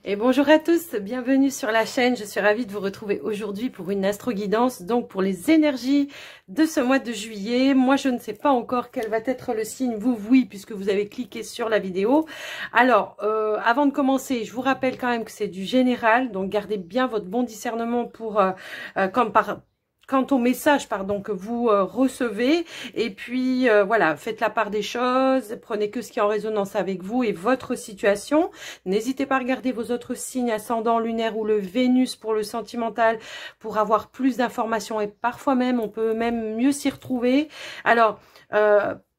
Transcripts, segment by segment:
Et bonjour à tous, bienvenue sur la chaîne. Je suis ravie de vous retrouver aujourd'hui pour une astro-guidance, donc pour les énergies de ce mois de juillet. Moi, je ne sais pas encore quel va être le signe, vous, oui, puisque vous avez cliqué sur la vidéo. Alors, avant de commencer, je vous rappelle quand même que c'est du général, donc gardez bien votre bon discernement pour, quant au message que vous recevez, et puis voilà, faites la part des choses, prenez que ce qui est en résonance avec vous et votre situation. N'hésitez pas à regarder vos autres signes ascendant, lunaire ou le Vénus pour le sentimental, pour avoir plus d'informations, et parfois même on peut même mieux s'y retrouver. Alors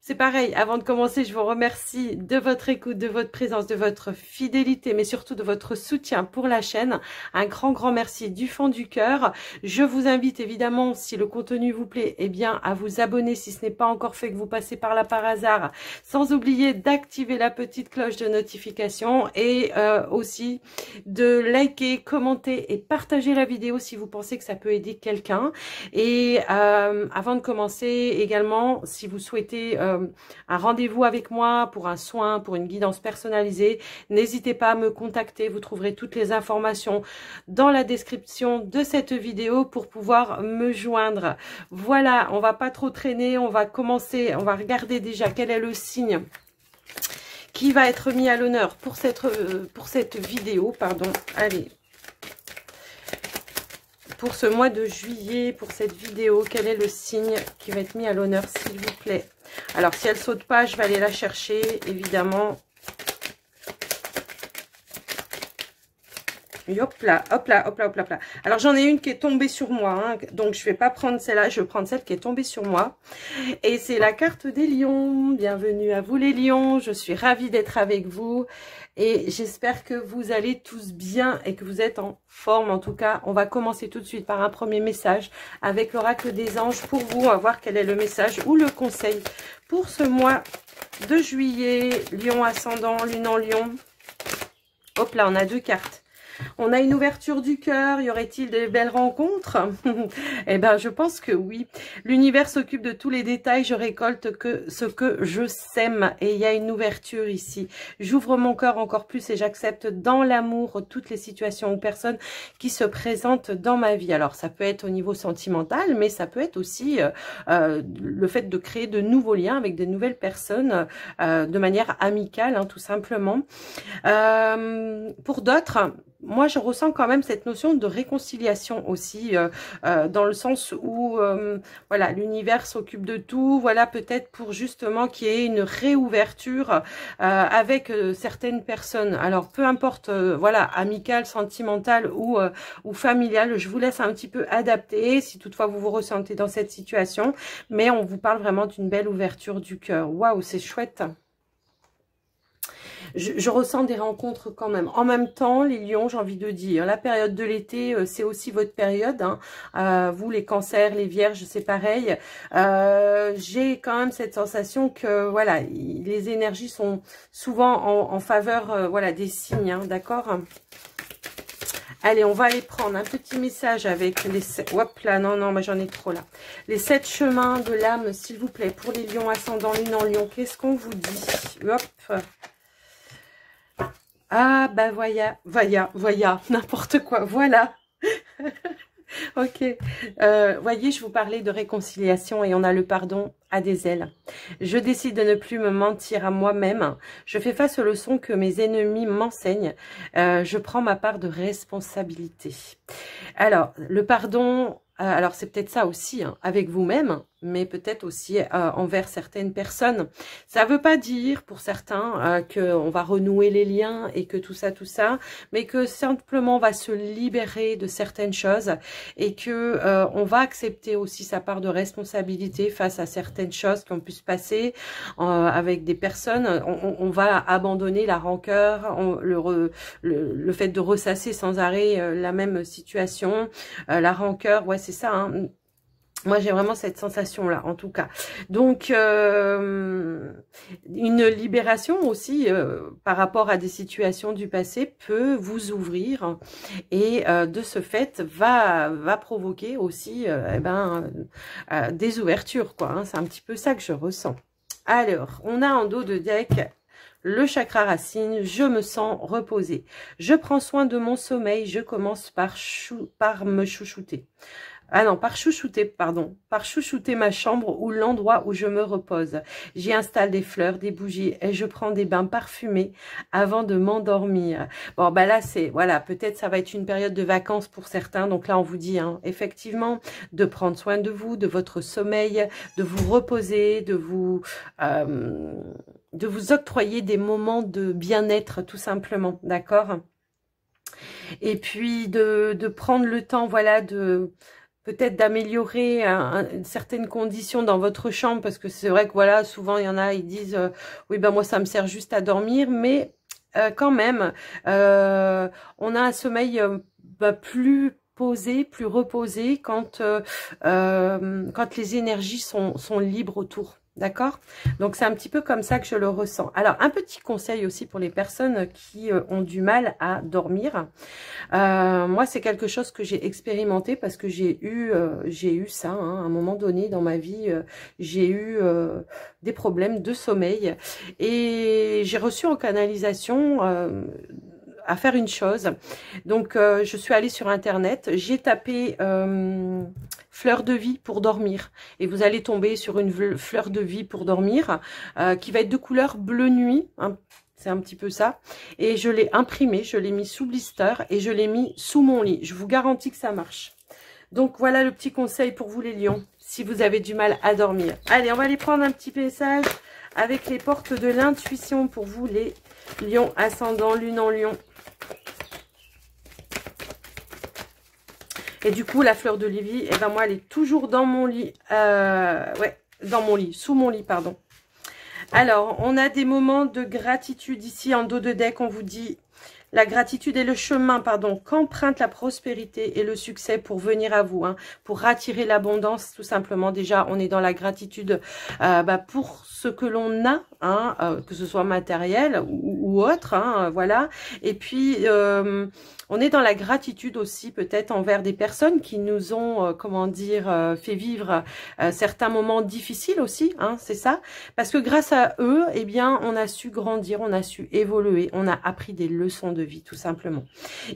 c'est pareil, avant de commencer, je vous remercie de votre écoute, de votre présence, de votre fidélité, mais surtout de votre soutien pour la chaîne. Un grand merci du fond du cœur. Je vous invite évidemment, si le contenu vous plaît, eh bien, à vous abonner si ce n'est pas encore fait, que vous passez par là par hasard, sans oublier d'activer la petite cloche de notification et aussi de liker, commenter et partager la vidéo si vous pensez que ça peut aider quelqu'un. Et avant de commencer également, si vous souhaitez un rendez-vous avec moi pour un soin, pour une guidance personnalisée, n'hésitez pas à me contacter. Vous trouverez toutes les informations dans la description de cette vidéo pour pouvoir me joindre. Voilà, on va pas trop traîner, on va commencer, on va regarder déjà quel est le signe qui va être mis à l'honneur pour cette vidéo, pardon. Allez, pour ce mois de juillet, pour cette vidéo, quel est le signe qui va être mis à l'honneur, s'il vous plaît? Alors, si elle saute pas, je vais aller la chercher, évidemment. Hop là, hop là, hop là, hop là, hop là. Alors, j'en ai une qui est tombée sur moi, hein, donc je vais pas prendre celle-là, je vais prendre celle qui est tombée sur moi. Et c'est la carte des lions. Bienvenue à vous les lions, je suis ravie d'être avec vous. Et j'espère que vous allez tous bien et que vous êtes en forme. En tout cas, on va commencer tout de suite par un premier message avec l'oracle des anges pour vous. On va voir quel est le message ou le conseil pour ce mois de juillet. Lion ascendant, lune en lion. Hop là, on a deux cartes. On a une ouverture du cœur. Y aurait-il des belles rencontres? Eh bien, je pense que oui. L'univers s'occupe de tous les détails. Je récolte que ce que je sème. Et il y a une ouverture ici. J'ouvre mon cœur encore plus et j'accepte dans l'amour toutes les situations ou personnes qui se présentent dans ma vie. Alors, ça peut être au niveau sentimental, mais ça peut être aussi le fait de créer de nouveaux liens avec de nouvelles personnes de manière amicale, hein, tout simplement. Pour d'autres, moi, je ressens quand même cette notion de réconciliation aussi, dans le sens où, voilà, l'univers s'occupe de tout. Voilà, peut-être pour justement qu'il y ait une réouverture avec certaines personnes. Alors, peu importe, voilà, amicale, sentimentale ou familiale, je vous laisse un petit peu adapter si toutefois vous vous ressentez dans cette situation. Mais on vous parle vraiment d'une belle ouverture du cœur. Waouh, c'est chouette. Je ressens des rencontres quand même. En même temps, les lions, j'ai envie de dire, la période de l'été, c'est aussi votre période. Hein. Vous, les cancers, les vierges, c'est pareil. J'ai quand même cette sensation que, voilà, les énergies sont souvent en faveur voilà, des signes, hein, d'accord? Allez, on va aller prendre un petit message avec les... Hop là, non, moi j'en ai trop là. Les 7 chemins de l'âme, s'il vous plaît, pour les lions ascendant, lune en lion. Qu'est-ce qu'on vous dit? Hop. Ah, bah voilà, n'importe quoi, voilà. Ok, voyez, je vous parlais de réconciliation et on a le pardon à des ailes. Je décide de ne plus me mentir à moi-même. Je fais face aux leçons que mes ennemis m'enseignent. Je prends ma part de responsabilité. Alors, le pardon... alors, c'est peut-être ça aussi, hein, avec vous-même, mais peut-être aussi envers certaines personnes. Ça ne veut pas dire, pour certains, qu'on va renouer les liens et que tout ça, mais que simplement on va se libérer de certaines choses et que on va accepter aussi sa part de responsabilité face à certaines choses qui ont pu se passer avec des personnes. On va abandonner la rancœur, le fait de ressasser sans arrêt la même situation, la rancœur, ouais, c'est ça, hein. Moi, j'ai vraiment cette sensation-là, en tout cas. Donc, une libération aussi par rapport à des situations du passé peut vous ouvrir et de ce fait va provoquer aussi des ouvertures, quoi. Hein. C'est un petit peu ça que je ressens. Alors, on a en dos de deck le chakra racine, je me sens reposée. Je prends soin de mon sommeil, je commence par me chouchouter. Ah non, par chouchouter, pardon. Par chouchouter ma chambre ou l'endroit où je me repose. J'y installe des fleurs, des bougies et je prends des bains parfumés avant de m'endormir. Bon, bah là, c'est, voilà, peut-être ça va être une période de vacances pour certains. Donc là, on vous dit, hein, effectivement, de prendre soin de vous, de votre sommeil, de vous reposer, de vous octroyer des moments de bien-être, tout simplement, d'accord? Et puis, de prendre le temps, voilà, peut-être d'améliorer certaines conditions dans votre chambre, parce que c'est vrai que voilà, souvent il y en a, ils disent oui ben moi ça me sert juste à dormir, mais quand même on a un sommeil plus posé, plus reposé quand les énergies sont libres autour. D'accord? Donc, c'est un petit peu comme ça que je le ressens. Alors, un petit conseil aussi pour les personnes qui ont du mal à dormir. Moi, c'est quelque chose que j'ai expérimenté parce que j'ai eu ça, hein, à un moment donné dans ma vie. J'ai eu des problèmes de sommeil et j'ai reçu en canalisation à faire une chose. Donc, je suis allée sur Internet, j'ai tapé fleur de vie pour dormir. Et vous allez tomber sur une fleur de vie pour dormir qui va être de couleur bleu nuit, hein, c'est un petit peu ça. Et je l'ai imprimé, je l'ai mis sous blister et je l'ai mis sous mon lit. Je vous garantis que ça marche. Donc, voilà le petit conseil pour vous les lions, si vous avez du mal à dormir. Allez, on va aller prendre un petit message avec les portes de l'intuition pour vous les lions ascendant, lune en lion. Et du coup, la fleur de Lévi, eh ben moi, elle est toujours dans mon lit. Ouais, dans mon lit, sous mon lit, pardon. Alors, on a des moments de gratitude ici en dos de deck. On vous dit la gratitude est le chemin, pardon, qu'emprunte la prospérité et le succès pour venir à vous, hein, pour attirer l'abondance, tout simplement. Déjà, on est dans la gratitude pour ce que l'on a, hein, que ce soit matériel ou autre, hein, voilà. Et puis, on est dans la gratitude aussi, peut-être, envers des personnes qui nous ont, comment dire, fait vivre certains moments difficiles aussi, hein, c'est ça. Parce que grâce à eux, eh bien, on a su grandir, on a su évoluer, on a appris des leçons de vie, tout simplement.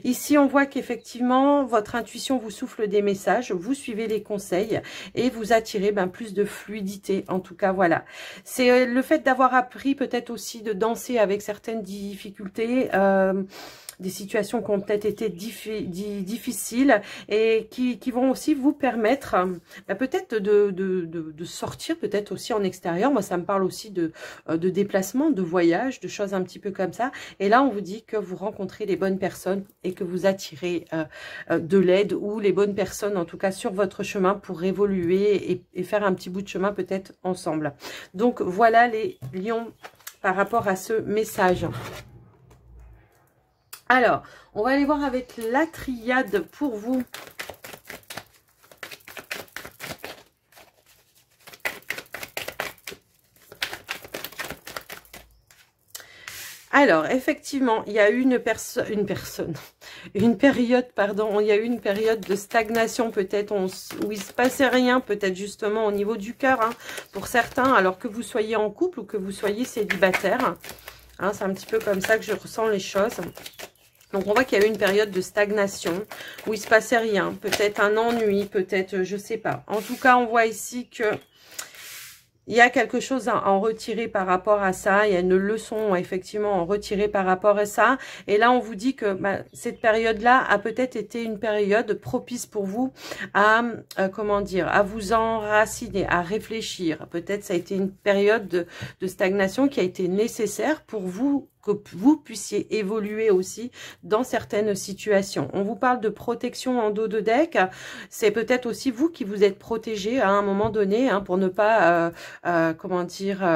Ici, on voit qu'effectivement, votre intuition vous souffle des messages, vous suivez les conseils et vous attirez plus de fluidité. En tout cas, voilà. C'est le fait d'avoir appris peut-être aussi de danser avec certaines difficultés, des situations qui ont peut-être été difficiles et qui vont aussi vous permettre peut-être de sortir peut-être aussi en extérieur. Moi, ça me parle aussi de déplacement, de voyage, de choses un petit peu comme ça. Et là, on vous dit que vous rencontrez les bonnes personnes et que vous attirez de l'aide ou les bonnes personnes, en tout cas, sur votre chemin pour évoluer et faire un petit bout de chemin peut-être ensemble. Donc, voilà les lions par rapport à ce message. Alors, on va aller voir avec la triade pour vous. Alors, effectivement, il y a eu une période, pardon, il y a eu une période de stagnation peut-être où il se passait rien, peut-être justement au niveau du cœur, hein, pour certains, alors que vous soyez en couple ou que vous soyez célibataire. Hein, c'est un petit peu comme ça que je ressens les choses. Donc, on voit qu'il y a eu une période de stagnation où il se passait rien. Peut-être un ennui, peut-être, je sais pas. En tout cas, on voit ici que il y a quelque chose à en retirer par rapport à ça. Il y a une leçon, effectivement, à en retirer par rapport à ça. Et là, on vous dit que cette période-là a peut-être été une période propice pour vous à, comment dire, à vous enraciner, à réfléchir. Peut-être ça a été une période de stagnation qui a été nécessaire pour vous, que vous puissiez évoluer aussi dans certaines situations. On vous parle de protection en dos de deck. C'est peut-être aussi vous qui vous êtes protégé à un moment donné, hein, pour ne pas, comment dire,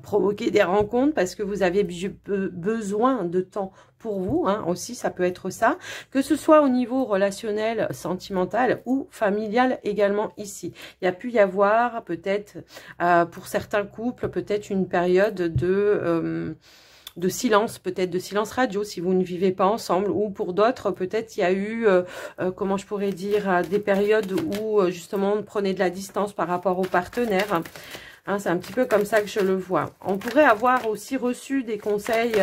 provoquer des rencontres parce que vous avez besoin de temps pour vous, hein, aussi, ça peut être ça, que ce soit au niveau relationnel, sentimental ou familial également ici. Il y a pu y avoir peut-être, pour certains couples, peut-être une période de silence, peut-être de silence radio si vous ne vivez pas ensemble, ou pour d'autres peut-être il y a eu, comment je pourrais dire, des périodes où justement on prenait de la distance par rapport aux partenaires. Hein, c'est un petit peu comme ça que je le vois. On pourrait avoir aussi reçu des conseils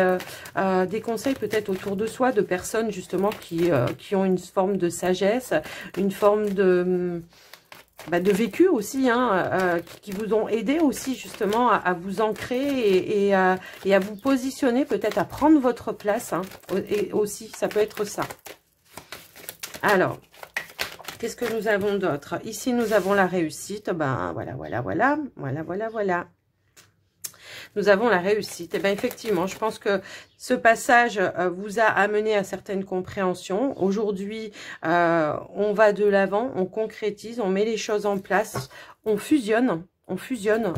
peut-être autour de soi, de personnes justement qui ont une forme de sagesse, une forme de vécu aussi, hein, qui vous ont aidé aussi justement à vous ancrer et à vous positionner, peut-être à prendre votre place, hein, et aussi, ça peut être ça. Alors, qu'est-ce que nous avons d'autre? Ici, nous avons la réussite. Ben, voilà. Nous avons la réussite. Et bien, effectivement, je pense que ce passage vous a amené à certaines compréhensions. Aujourd'hui, on va de l'avant, on concrétise, on met les choses en place, on fusionne.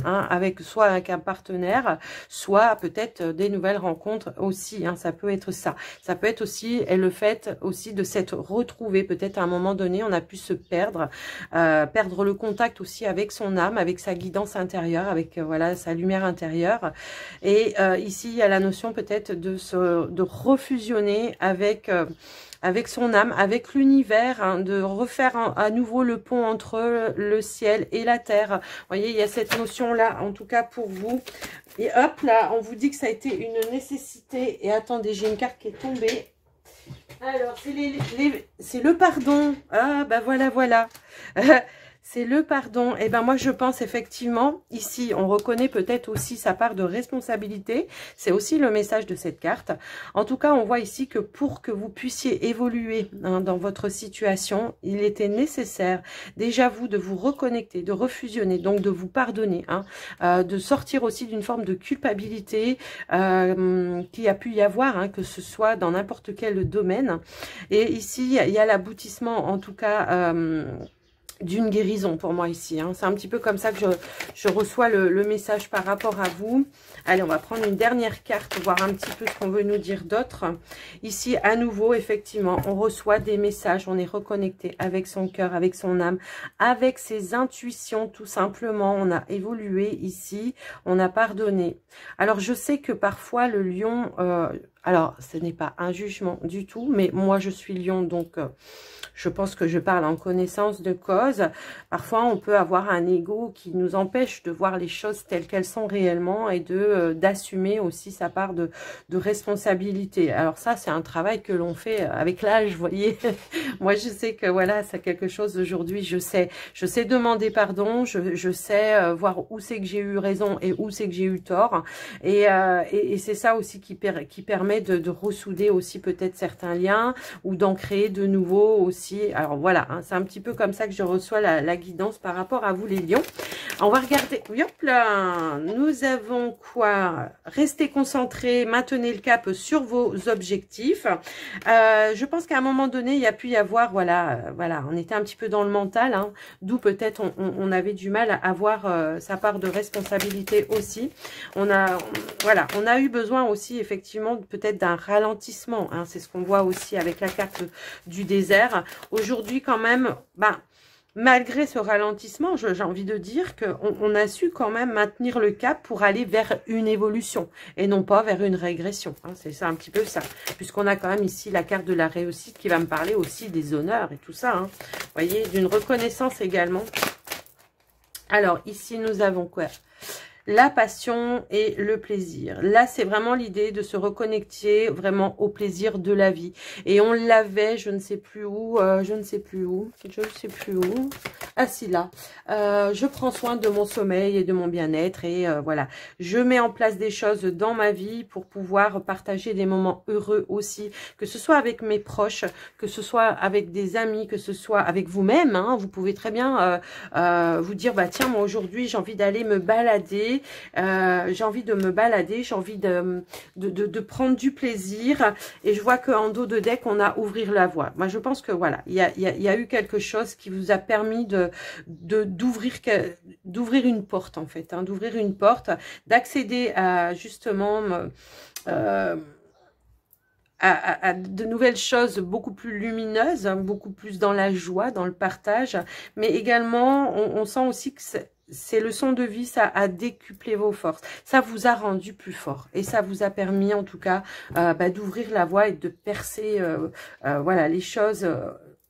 Hein, soit avec un partenaire, soit peut-être des nouvelles rencontres aussi. Hein, ça peut être ça. Ça peut être aussi le fait aussi de s'être retrouvé. Peut-être à un moment donné, on a pu se perdre le contact aussi avec son âme, avec sa guidance intérieure, avec voilà sa lumière intérieure. Et ici, il y a la notion peut-être de refusionner avec son âme, avec l'univers, hein, de refaire à nouveau le pont entre le ciel et la terre. Vous voyez, il y a cette notion-là, en tout cas pour vous. Et hop, là, on vous dit que ça a été une nécessité. Et attendez, j'ai une carte qui est tombée. Alors, c'est le pardon. Ah, bah voilà. C'est le pardon. Et ben moi, je pense effectivement, ici, on reconnaît peut-être aussi sa part de responsabilité. C'est aussi le message de cette carte. En tout cas, on voit ici que pour que vous puissiez évoluer hein, dans votre situation, il était nécessaire déjà vous de vous reconnecter, de refusionner, donc de vous pardonner, hein, de sortir aussi d'une forme de culpabilité qui a pu y avoir, hein, que ce soit dans n'importe quel domaine. Et ici, il y a l'aboutissement, en tout cas... d'une guérison pour moi ici. Hein. C'est un petit peu comme ça que je reçois le message par rapport à vous. Allez, on va prendre une dernière carte, voir un petit peu ce qu'on veut nous dire d'autre. Ici, à nouveau, effectivement, on reçoit des messages. On est reconnecté avec son cœur, avec son âme, avec ses intuitions, tout simplement. On a évolué ici, on a pardonné. Alors, je sais que parfois, le lion... alors, ce n'est pas un jugement du tout, mais moi, je suis lion, donc... je pense que je parle en connaissance de cause. Parfois, on peut avoir un ego qui nous empêche de voir les choses telles qu'elles sont réellement et d'assumer aussi sa part de responsabilité. Alors ça, c'est un travail que l'on fait avec l'âge, vous voyez. Moi, je sais que voilà, c'est quelque chose aujourd'hui, je sais demander pardon, je sais voir où c'est que j'ai eu raison et où c'est que j'ai eu tort. Et c'est ça aussi qui permet de ressouder aussi peut-être certains liens ou d'en créer de nouveaux aussi. Alors voilà, hein, c'est un petit peu comme ça que je reçois la guidance par rapport à vous les lions. On va regarder, hop là, nous avons quoi? Restez concentrés, maintenez le cap sur vos objectifs. Je pense qu'à un moment donné, il y a pu y avoir, voilà, on était un petit peu dans le mental, hein, d'où peut-être on avait du mal à avoir sa part de responsabilité aussi. On a eu besoin aussi effectivement peut-être d'un ralentissement, hein, c'est ce qu'on voit aussi avec la carte du désert. Aujourd'hui quand même, malgré ce ralentissement, j'ai envie de dire qu'on a su quand même maintenir le cap pour aller vers une évolution et non pas vers une régression. Hein, c'est ça un petit peu ça, puisqu'on a quand même ici la carte de la réussite qui va me parler aussi des honneurs et tout ça. Hein. Vous voyez, d'une reconnaissance également. Alors ici nous avons quoi? La passion et le plaisir. Là, c'est vraiment l'idée de se reconnecter vraiment au plaisir de la vie. Et on l'avait, je ne sais plus où. Ah si, là. Je prends soin de mon sommeil et de mon bien-être. Et voilà, je mets en place des choses dans ma vie pour pouvoir partager des moments heureux aussi. Que ce soit avec mes proches, que ce soit avec des amis, que ce soit avec vous-même. Hein. Vous pouvez très bien vous dire, tiens, moi aujourd'hui, j'ai envie d'aller me balader. J'ai envie de me balader, j'ai envie de prendre du plaisir. Et je vois qu'en dos de deck, on a ouvrir la voie. Moi, je pense que voilà, il y a eu quelque chose qui vous a permis d'ouvrir une porte, en fait. Hein, d'ouvrir une porte, d'accéder à justement... à de nouvelles choses beaucoup plus lumineuses, hein, beaucoup plus dans la joie, dans le partage. Mais également, on sent aussi que ces leçons de vie, ça a décuplé vos forces. Ça vous a rendu plus fort. Et ça vous a permis, en tout cas, d'ouvrir la voie et de percer voilà, les choses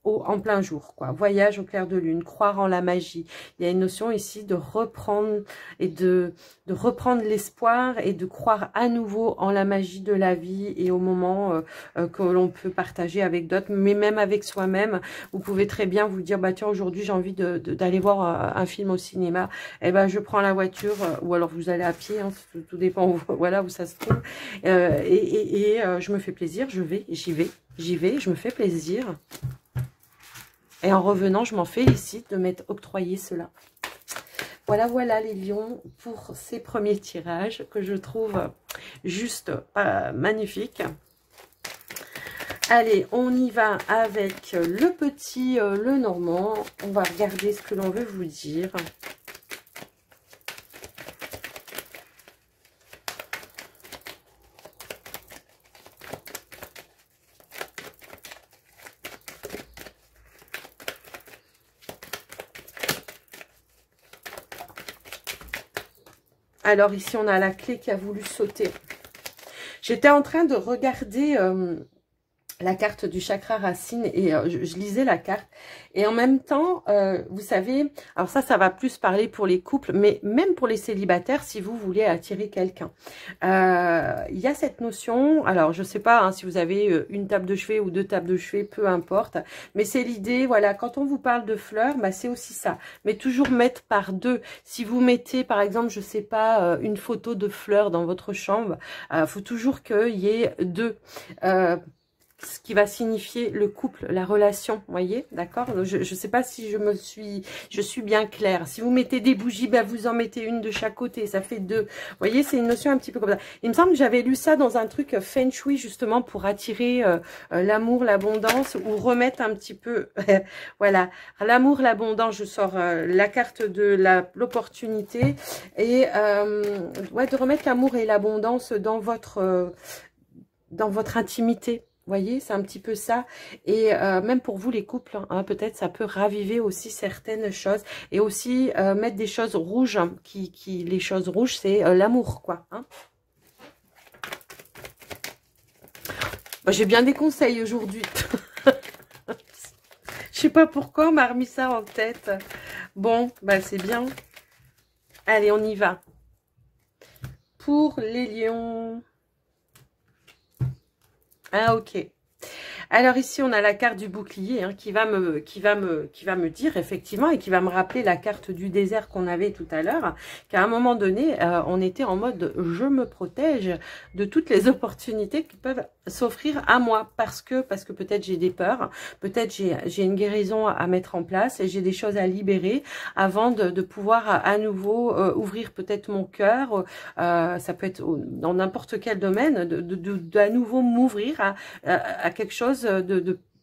en plein jour, quoi. Voyage au clair de lune, croire en la magie. Il y a une notion ici de reprendre et de reprendre l'espoir et de croire à nouveau en la magie de la vie et au moment que l'on peut partager avec d'autres, mais même avec soi-même. Vous pouvez très bien vous dire, bah tiens, aujourd'hui j'ai envie d'aller voir un film au cinéma. Eh ben je prends la voiture ou alors vous allez à pied, hein, tout dépend où, voilà où ça se trouve. Je me fais plaisir, j'y vais, je me fais plaisir. Et en revenant, je m'en félicite de m'être octroyé cela. Voilà, voilà les lions pour ces premiers tirages que je trouve juste magnifiques. Allez, on y va avec le petit le normand. On va regarder ce que l'on veut vous dire. Alors ici, on a la clé qui a voulu sauter. J'étais en train de regarder la carte du chakra racine et je lisais la carte. Et en même temps, vous savez, alors ça va plus parler pour les couples, mais même pour les célibataires, si vous voulez attirer quelqu'un. Il y a cette notion, alors je sais pas hein, si vous avez une table de chevet ou deux tables de chevet, peu importe. Mais c'est l'idée, voilà, quand on vous parle de fleurs, bah, c'est aussi ça. Mais toujours mettre par deux. Si vous mettez, par exemple, je sais pas, une photo de fleurs dans votre chambre, faut toujours qu'il y ait deux. Ce qui va signifier le couple, la relation, voyez, d'accord? Je ne sais pas si je suis bien claire. Si vous mettez des bougies, ben vous en mettez une de chaque côté, ça fait deux. Vous voyez, c'est une notion un petit peu comme ça. Il me semble que j'avais lu ça dans un truc Feng Shui, justement, pour attirer l'amour, l'abondance, ou remettre un petit peu, voilà, l'amour, l'abondance, je sors la carte de l'opportunité, et ouais, de remettre l'amour et l'abondance dans votre intimité. Vous voyez, c'est un petit peu ça. Et même pour vous, les couples, hein, peut-être ça peut raviver aussi certaines choses. Et aussi mettre des choses rouges. Hein, les choses rouges, c'est l'amour, quoi. Hein. Bah, j'ai bien des conseils aujourd'hui. Je sais pas pourquoi on m'a remis ça en tête. Bon, bah c'est bien. Allez, on y va. Pour les lions... Ah, ok. Alors ici, on a la carte du bouclier hein, qui va me dire effectivement et qui va me rappeler la carte du désert qu'on avait tout à l'heure, qu'à un moment donné, on était en mode je me protège de toutes les opportunités qui peuvent s'offrir à moi parce que peut-être j'ai des peurs, peut-être j'ai une guérison à mettre en place et j'ai des choses à libérer avant de pouvoir à nouveau ouvrir peut-être mon cœur, ça peut être dans n'importe quel domaine, à nouveau m'ouvrir à quelque chose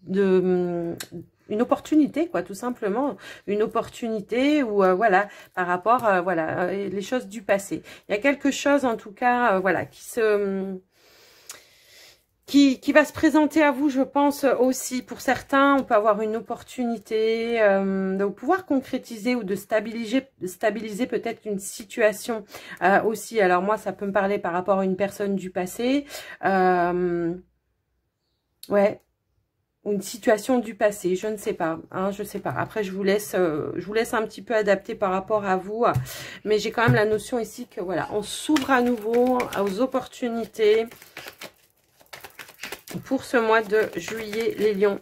une opportunité, quoi, tout simplement, une opportunité ou voilà, par rapport voilà, les choses du passé. Il y a quelque chose en tout cas, voilà, qui va se présenter à vous, je pense aussi. Pour certains, on peut avoir une opportunité de pouvoir concrétiser ou de stabiliser peut-être une situation aussi. Alors moi, ça peut me parler par rapport à une personne du passé. Ouais, une situation du passé, je ne sais pas, hein, je sais pas. Après, je vous laisse un petit peu adapter par rapport à vous, mais j'ai quand même la notion ici que voilà, on s'ouvre à nouveau aux opportunités pour ce mois de juillet, les lions.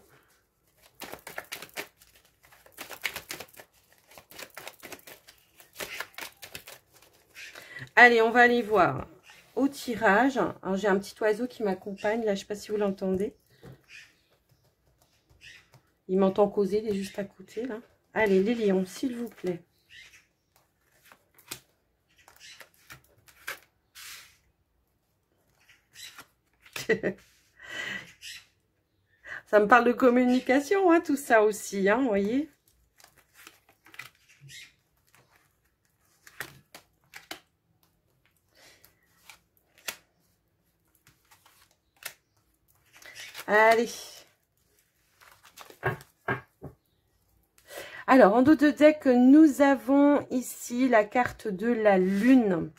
Allez, on va aller voir au tirage. Alors, j'ai un petit oiseau qui m'accompagne, là, je ne sais pas si vous l'entendez. Il m'entend causer, il est juste à côté, là. Allez, les lions, s'il vous plaît. Ça me parle de communication, hein, tout ça aussi, hein, vous voyez. Allez. Alors, en dos de deck, nous avons ici la carte de la lune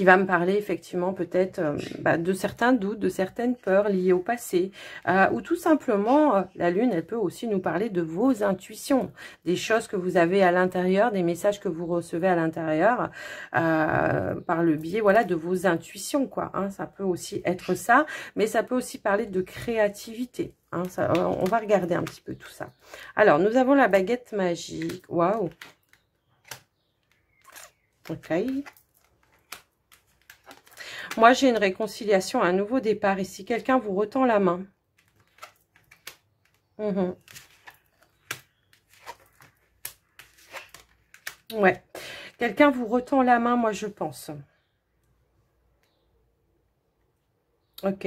qui va me parler effectivement peut-être de certains doutes, de certaines peurs liées au passé, ou tout simplement, la Lune, elle peut aussi nous parler de vos intuitions, des choses que vous avez à l'intérieur, des messages que vous recevez à l'intérieur, par le biais, voilà, de vos intuitions, quoi. Hein, ça peut aussi être ça, mais ça peut aussi parler de créativité. Hein, ça, on va regarder un petit peu tout ça. Alors, nous avons la baguette magique. Waouh! Ok. Moi, j'ai une réconciliation, un nouveau départ ici. Quelqu'un vous retend la main. Ouais. Quelqu'un vous retend la main, moi, je pense. Ok.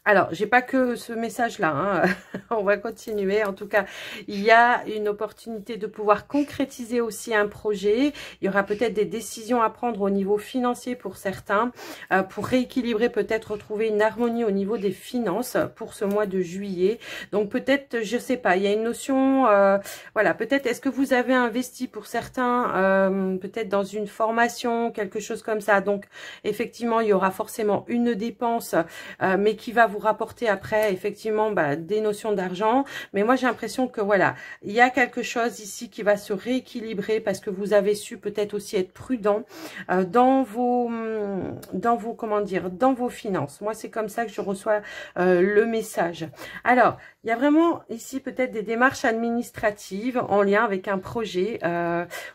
Alors, j'ai pas que ce message-là, hein. On va continuer. En tout cas, il y a une opportunité de pouvoir concrétiser aussi un projet. Il y aura peut-être des décisions à prendre au niveau financier pour certains, pour rééquilibrer, peut-être retrouver une harmonie au niveau des finances pour ce mois de juillet. Donc peut-être, je sais pas, il y a une notion, voilà, peut-être est-ce que vous avez investi pour certains, peut-être dans une formation, quelque chose comme ça. Donc effectivement, il y aura forcément une dépense, mais qui va vous rapporter après effectivement des notions d'argent. Mais moi j'ai l'impression que voilà, il y a quelque chose ici qui va se rééquilibrer parce que vous avez su peut-être aussi être prudent dans vos comment dire, dans vos finances. Moi c'est comme ça que je reçois le message. Alors il y a vraiment ici peut-être des démarches administratives en lien avec un projet.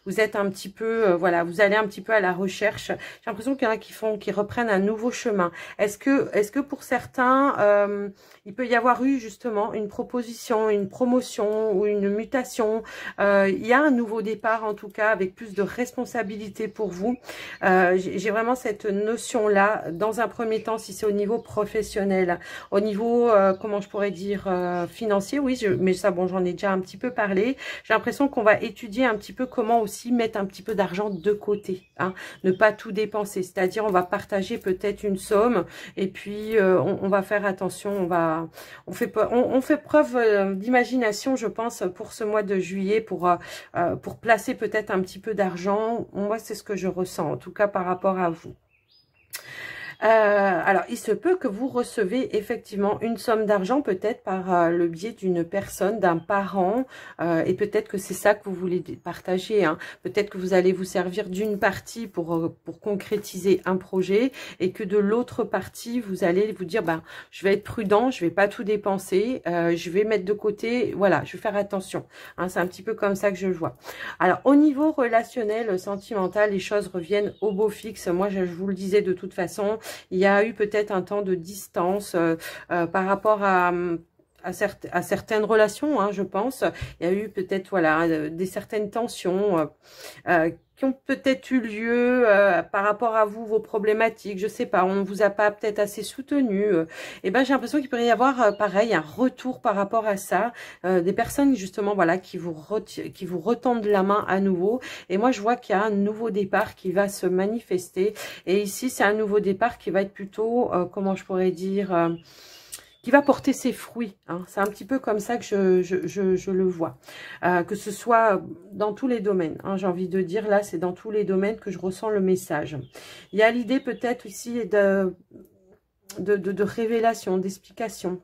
Vous êtes un petit peu voilà, vous allez un petit peu à la recherche. J'ai l'impression qu'il y en a qui reprennent un nouveau chemin. Est-ce que pour certains, il peut y avoir eu justement une proposition, une promotion ou une mutation. Il y a un nouveau départ en tout cas avec plus de responsabilité pour vous. J'ai vraiment cette notion-là dans un premier temps si c'est au niveau professionnel. Au niveau, comment je pourrais dire, financier, oui, mais ça bon, j'en ai déjà un petit peu parlé. J'ai l'impression qu'on va étudier un petit peu comment aussi mettre un petit peu d'argent de côté. Hein, ne pas tout dépenser, c'est-à-dire on va partager peut-être une somme et puis on va faire attention, on fait preuve d'imagination, je pense, pour ce mois de juillet, pour placer peut-être un petit peu d'argent. Moi, c'est ce que je ressens, en tout cas par rapport à vous. Alors, il se peut que vous recevez effectivement une somme d'argent, peut-être par le biais d'une personne, d'un parent, et peut-être que c'est ça que vous voulez partager. Hein. Peut-être que vous allez vous servir d'une partie pour concrétiser un projet, et que de l'autre partie, vous allez vous dire, je vais être prudent, je vais pas tout dépenser, je vais mettre de côté, voilà, je vais faire attention. Hein, c'est un petit peu comme ça que je le vois. Alors, au niveau relationnel, sentimental, les choses reviennent au beau fixe. Moi, je vous le disais de toute façon, il y a eu peut-être un temps de distance par rapport à certaines relations, hein, je pense. Il y a eu peut-être voilà des certaines tensions qui ont peut-être eu lieu par rapport à vous, vos problématiques. Je sais pas, on ne vous a pas peut-être assez soutenu. Et ben j'ai l'impression qu'il pourrait y avoir pareil un retour par rapport à ça, des personnes justement voilà qui vous retendent la main à nouveau. Et moi je vois qu'il y a un nouveau départ qui va se manifester. Et ici c'est un nouveau départ qui va être plutôt comment je pourrais dire qui va porter ses fruits. Hein. C'est un petit peu comme ça que je le vois. Que ce soit dans tous les domaines. Hein, j'ai envie de dire, là, c'est dans tous les domaines que je ressens le message. Il y a l'idée peut-être ici de révélation, d'explication,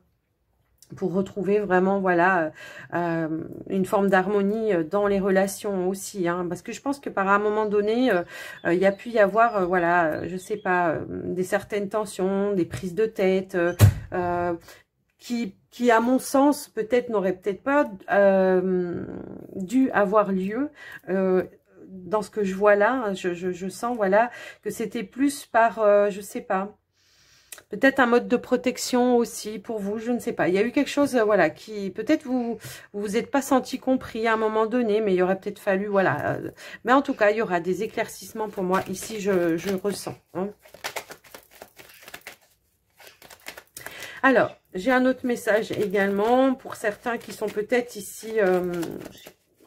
pour retrouver vraiment voilà une forme d'harmonie dans les relations aussi, hein, parce que je pense que par un moment donné il y a pu y avoir voilà je sais pas des certaines tensions, des prises de tête qui à mon sens peut-être n'auraient peut-être pas dû avoir lieu dans ce que je vois là. Je sens voilà que c'était plus par je sais pas, peut-être un mode de protection aussi pour vous, je ne sais pas. Il y a eu quelque chose, voilà, qui peut-être vous êtes pas senti compris à un moment donné, mais il aurait peut-être fallu, voilà. Mais en tout cas, il y aura des éclaircissements pour moi. Ici, je ressens. Hein. Alors, j'ai un autre message également pour certains qui sont peut-être ici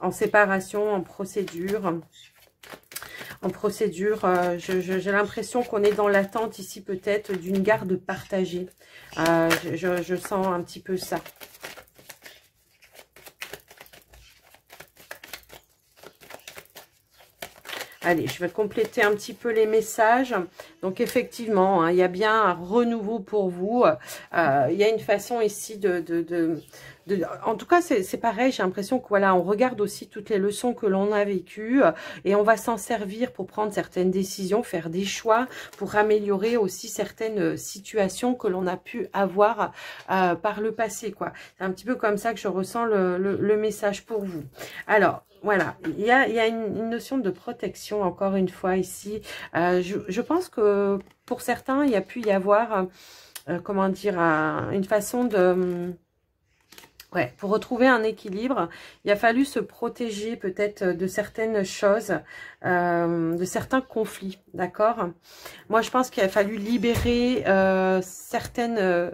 en séparation, en procédure. J'ai l'impression qu'on est dans l'attente ici peut-être d'une garde partagée. Je sens un petit peu ça. Allez, je vais compléter un petit peu les messages. Donc, effectivement, hein, il y a bien un renouveau pour vous. Il y a une façon ici en tout cas, c'est pareil, j'ai l'impression que voilà, on regarde aussi toutes les leçons que l'on a vécues et on va s'en servir pour prendre certaines décisions, faire des choix, pour améliorer aussi certaines situations que l'on a pu avoir par le passé, quoi. C'est un petit peu comme ça que je ressens le message pour vous. Alors, voilà, il y a une notion de protection, encore une fois, ici. Je pense que pour certains, il y a pu y avoir, comment dire, une façon de... Ouais, pour retrouver un équilibre, il a fallu se protéger peut-être de certaines choses, de certains conflits, d'accord? Moi, je pense qu'il a fallu libérer certaines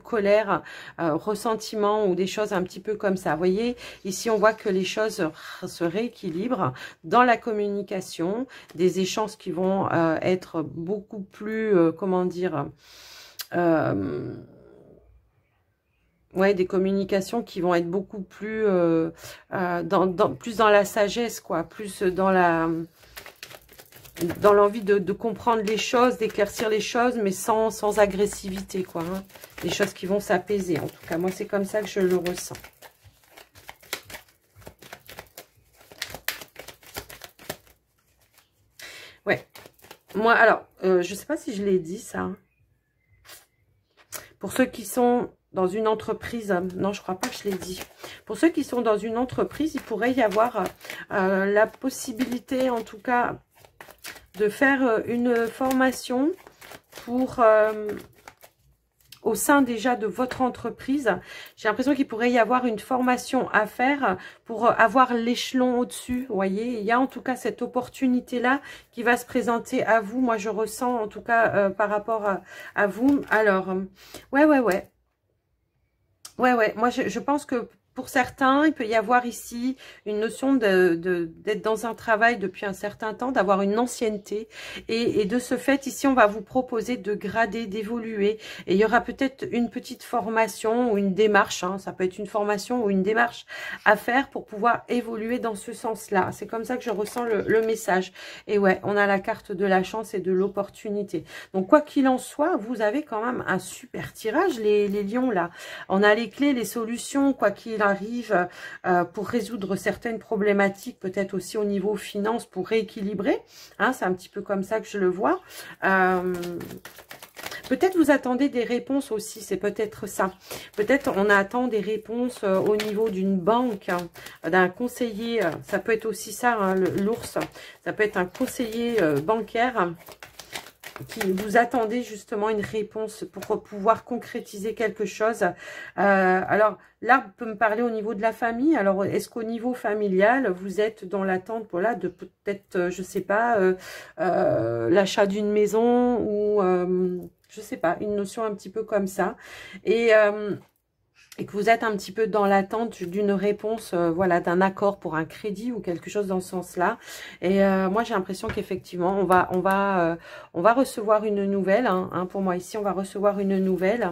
colères, ressentiments ou des choses un petit peu comme ça. Vous voyez, ici, on voit que les choses se rééquilibrent dans la communication, des échanges qui vont être beaucoup plus, comment dire... ouais, des communications qui vont être beaucoup plus plus dans la sagesse, quoi, plus dans l'envie de comprendre les choses, d'éclaircir les choses, mais sans agressivité, quoi. Hein. Des choses qui vont s'apaiser. En tout cas, moi, c'est comme ça que je le ressens. Ouais. Moi, alors, je sais pas si je l'ai dit, ça. Pour ceux qui sont dans une entreprise, non, je crois pas que je l'ai dit. Pour ceux qui sont dans une entreprise, il pourrait y avoir la possibilité, en tout cas, de faire une formation pour... au sein déjà de votre entreprise, j'ai l'impression qu'il pourrait y avoir une formation à faire pour avoir l'échelon au-dessus. Vous voyez, il y a en tout cas cette opportunité-là qui va se présenter à vous. Moi, je ressens en tout cas par rapport à vous. Alors, ouais. Moi, je pense que pour certains, il peut y avoir ici une notion d'être dans un travail depuis un certain temps, d'avoir une ancienneté. Et de ce fait, ici, on va vous proposer de grader, d'évoluer. Et il y aura peut-être une petite formation ou une démarche. Hein, ça peut être une formation ou une démarche à faire pour pouvoir évoluer dans ce sens-là. C'est comme ça que je ressens le message. Et ouais, on a la carte de la chance et de l'opportunité. Donc, quoi qu'il en soit, vous avez quand même un super tirage, les lions, là. On a les clés, les solutions, quoi qu'il arrive, pour résoudre certaines problématiques, peut-être aussi au niveau finance, pour rééquilibrer. Hein, c'est un petit peu comme ça que je le vois. Peut-être vous attendez des réponses aussi, c'est peut-être ça. Peut-être on attend des réponses au niveau d'une banque, hein, d'un conseiller. Ça peut être aussi ça, hein, l'ours. Ça peut être un conseiller bancaire qui vous attendez justement une réponse pour pouvoir concrétiser quelque chose. Alors, là, peut me parler au niveau de la famille. Alors, est-ce qu'au niveau familial, vous êtes dans l'attente, voilà, de peut-être, je sais pas, l'achat d'une maison ou, je sais pas, une notion un petit peu comme ça. Et que vous êtes un petit peu dans l'attente d'une réponse, voilà, d'un accord pour un crédit ou quelque chose dans ce sens-là. Et moi, j'ai l'impression qu'effectivement, on va recevoir une nouvelle. Hein, pour moi, ici, on va recevoir une nouvelle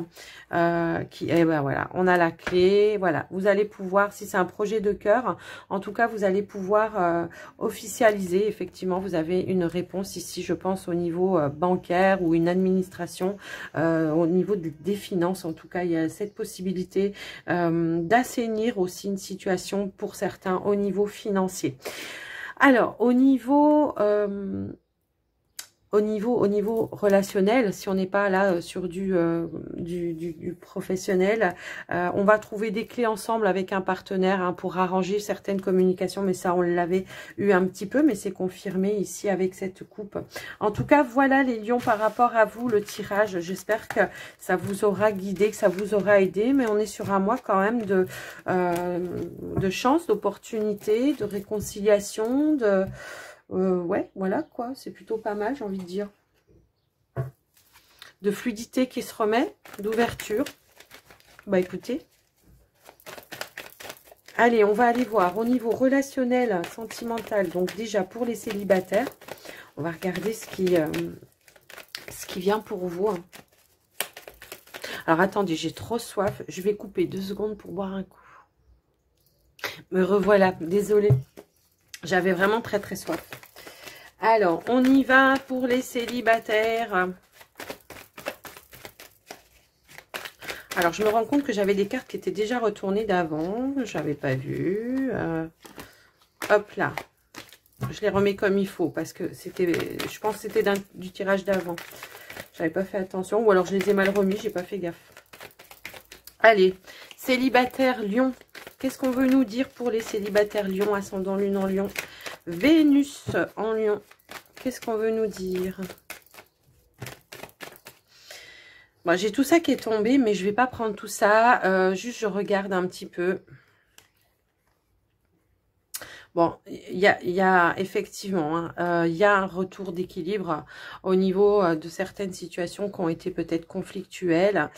et ben voilà, on a la clé. Voilà, vous allez pouvoir, si c'est un projet de cœur, en tout cas, vous allez pouvoir officialiser. Effectivement, vous avez une réponse ici, je pense, au niveau bancaire ou une administration, au niveau des finances. En tout cas, il y a cette possibilité d'assainir aussi une situation pour certains au niveau financier. Alors, au niveau relationnel, si on n'est pas là sur du professionnel, on va trouver des clés ensemble avec un partenaire, hein, pour arranger certaines communications, mais ça on l'avait eu un petit peu, mais c'est confirmé ici avec cette coupe. En tout cas, voilà les lions par rapport à vous, le tirage. J'espère que ça vous aura guidé, que ça vous aura aidé, mais on est sur un mois quand même de chance, d'opportunité, de réconciliation, ouais, voilà quoi, c'est plutôt pas mal, j'ai envie de dire. De fluidité qui se remet, d'ouverture. Bah écoutez. Allez, on va aller voir au niveau relationnel, sentimental. Donc déjà pour les célibataires, on va regarder ce qui vient pour vous. Hein. Alors attendez, j'ai trop soif. Je vais couper 2 secondes pour boire un coup. Me revoilà, désolée. J'avais vraiment très très soif. Alors, on y va pour les célibataires. Alors, je me rends compte que j'avais des cartes qui étaient déjà retournées d'avant. Je n'avais pas vu. Hop là. Je les remets comme il faut parce que c'était, je pense que c'était du tirage d'avant. J'avais pas fait attention ou alors je les ai mal remis, j'ai pas fait gaffe. Allez, célibataire Lion. Qu'est-ce qu'on veut nous dire pour les célibataires Lion, ascendant Lune en Lion, Vénus en Lion. Qu'est-ce qu'on veut nous dire? Bon, j'ai tout ça qui est tombé, mais je vais pas prendre tout ça. Juste, je regarde un petit peu. Bon, il y a effectivement, hein, y a un retour d'équilibre au niveau de certaines situations qui ont été peut-être conflictuelles.